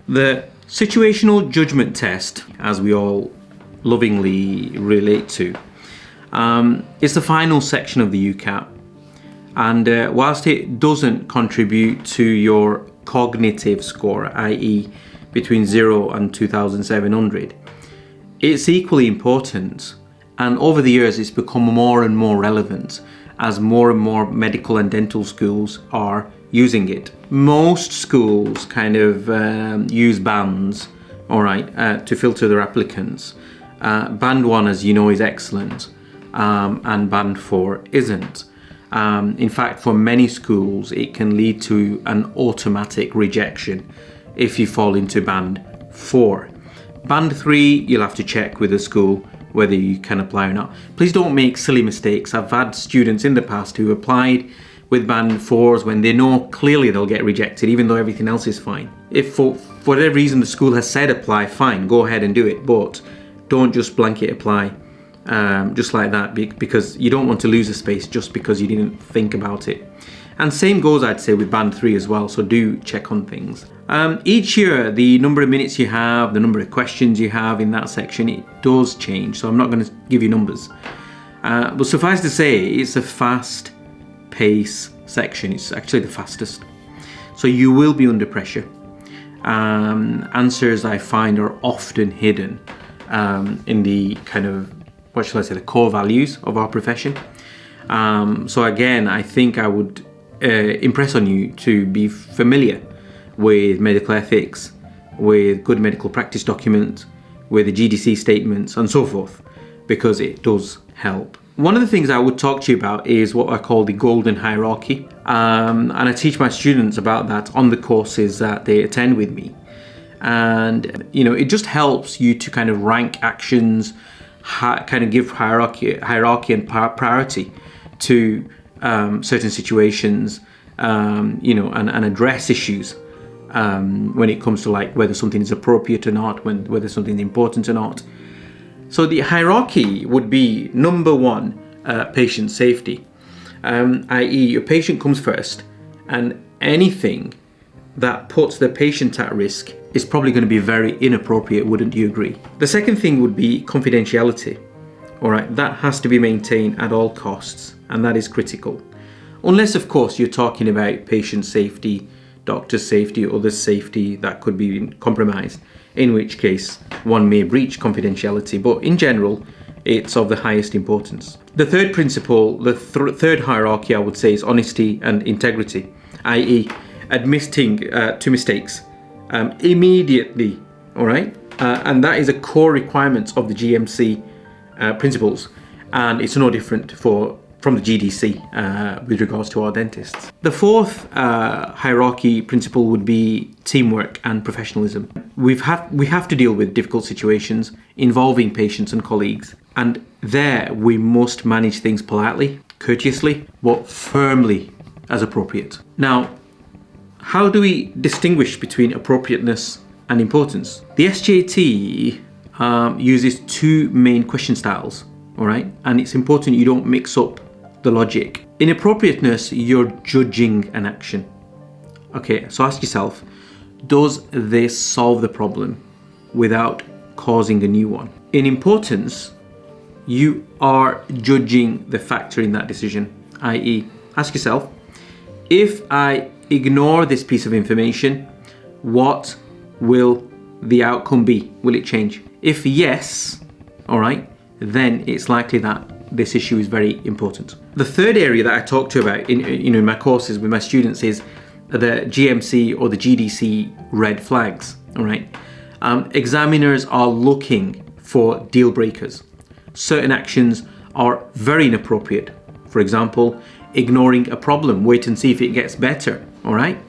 The situational judgment test, as we all lovingly relate to, is the final section of the UCAT. And whilst it doesn't contribute to your cognitive score, i.e. between 0 and 2,700, it's equally important. And over the years, it's become more and more relevant as more and more medical and dental schools are using it. Most schools kind of use bands, all right, to filter their applicants. Band 1, as you know, is excellent, and Band 4 isn't. In fact, for many schools, it can lead to an automatic rejection if you fall into Band 4. Band 3, you'll have to check with the school whether you can apply or not. Please don't make silly mistakes. I've had students in the past who applied with Band 4s when they know clearly they'll get rejected, even though everything else is fine. If for whatever reason the school has said apply, fine, go ahead and do it, but don't just blanket apply just like that, because you don't want to lose a space just because you didn't think about it. And same goes, I'd say, with Band 3 as well, so do check on things. Each year, the number of minutes you have, the number of questions you have in that section, it does change, so I'm not going to give you numbers. But suffice to say, it's a fast pace section. It's actually the fastest. So you will be under pressure. Answers, I find, are often hidden in the kind of, what shall I say, the core values of our profession. So again, I think I would impress on you to be familiar with medical ethics, with good medical practice documents, with the GDC statements and so forth, because it does help. One of the things I would talk to you about is what I call the golden hierarchy. And I teach my students about that on the courses that they attend with me. And, you know, it just helps you to kind of rank actions, kind of give hierarchy and priority to certain situations, you know, and address issues when it comes to like whether something is appropriate or not, whether something is important or not. So the hierarchy would be number 1, patient safety, i.e. your patient comes first, and anything that puts the patient at risk is probably going to be very inappropriate, wouldn't you agree? The second thing would be confidentiality. All right, that has to be maintained at all costs, and that is critical. Unless, of course, you're talking about patient safety, doctor safety, other safety that could be compromised, in which case one may breach confidentiality, but in general, it's of the highest importance. The third principle, the third hierarchy, I would say, is honesty and integrity, i.e. admitting to mistakes immediately, all right? And that is a core requirement of the GMC principles, and it's no different from the GDC with regards to our dentists. The fourth hierarchy principle would be teamwork and professionalism. We have to deal with difficult situations involving patients and colleagues, and there we must manage things politely, courteously, but firmly as appropriate. Now, how do we distinguish between appropriateness and importance? The SJT uses 2 main question styles, all right? And it's important you don't mix up the logic. In appropriateness, you're judging an action. Okay, so ask yourself, does this solve the problem without causing a new one? In importance, you are judging the factor in that decision, i.e. ask yourself, if I ignore this piece of information, what will the outcome be? Will it change? If yes, all right, then it's likely that this issue is very important. The third area that I talk to about in my courses with my students is the GMC or the GDC red flags, all right? Examiners are looking for deal breakers. Certain actions are very inappropriate. For example, ignoring a problem, wait and see if it gets better, all right?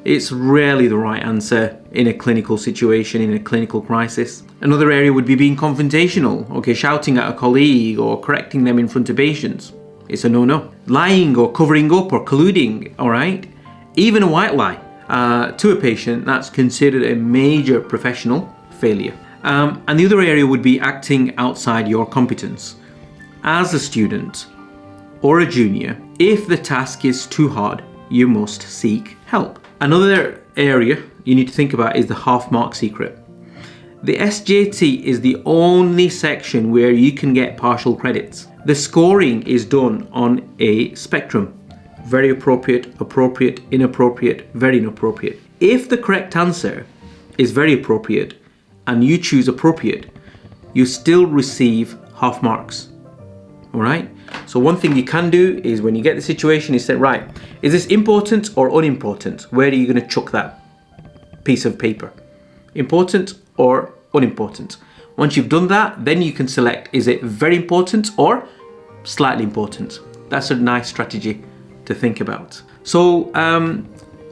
It's rarely the right answer in a clinical situation, in a clinical crisis. Another area would be being confrontational, okay, shouting at a colleague or correcting them in front of patients. It's a no-no. Lying or covering up or colluding, all right? Even a white lie to a patient, that's considered a major professional failure. And the other area would be acting outside your competence. As a student or a junior, if the task is too hard, you must seek help. Another area you need to think about is the half mark secret. The SJT is the only section where you can get partial credits. The scoring is done on a spectrum. Very appropriate, appropriate, inappropriate, very inappropriate. If the correct answer is very appropriate and you choose appropriate, you still receive half marks. All right? So one thing you can do is when you get the situation, is say, right, is this important or unimportant? Where are you going to chuck that piece of paper? Important or unimportant? Once you've done that, then you can select, is it very important or slightly important? That's a nice strategy to think about. So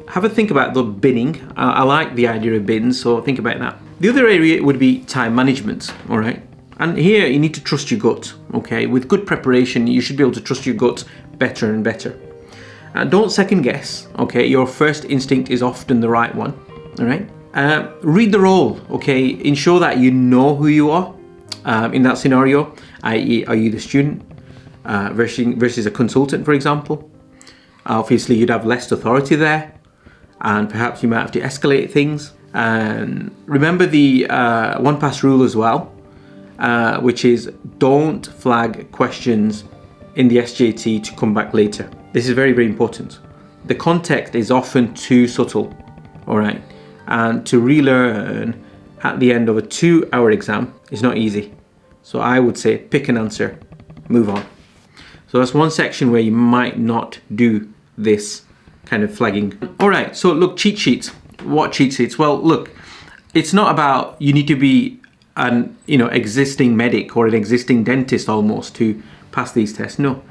have a think about the binning. I like the idea of bins, so think about that. The other area would be time management, all right? And here you need to trust your gut, okay? With good preparation, you should be able to trust your gut better and better. Don't second guess, okay? Your first instinct is often the right one, all right? Read the role, okay? Ensure that you know who you are in that scenario, i.e. are you the student versus a consultant, for example? Obviously, you'd have less authority there, and perhaps you might have to escalate things. Remember the one pass rule as well, which is don't flag questions in the SJT to come back later. This is very, very important. The context is often too subtle, all right? And to relearn at the end of a 2-hour exam is not easy. So I would say pick an answer, move on. So that's one section where you might not do this kind of flagging. All right, so look, cheat sheets. What cheat sheets? Well, look, it's not about you need to be an existing medic or an existing dentist almost to pass these tests. No,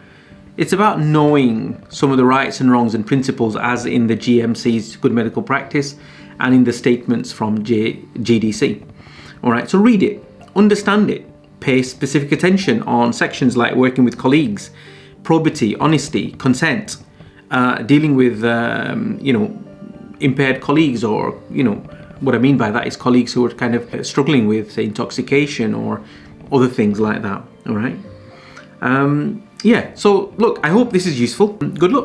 it's about knowing some of the rights and wrongs and principles as in the GMC's Good Medical Practice and in the statements from GDC. All right, so read it, understand it, pay specific attention on sections like working with colleagues, probity, honesty, consent, dealing with impaired colleagues, or what I mean by that is colleagues who are kind of struggling with, say, intoxication or other things like that. All right. Yeah. So look, I hope this is useful. Good luck.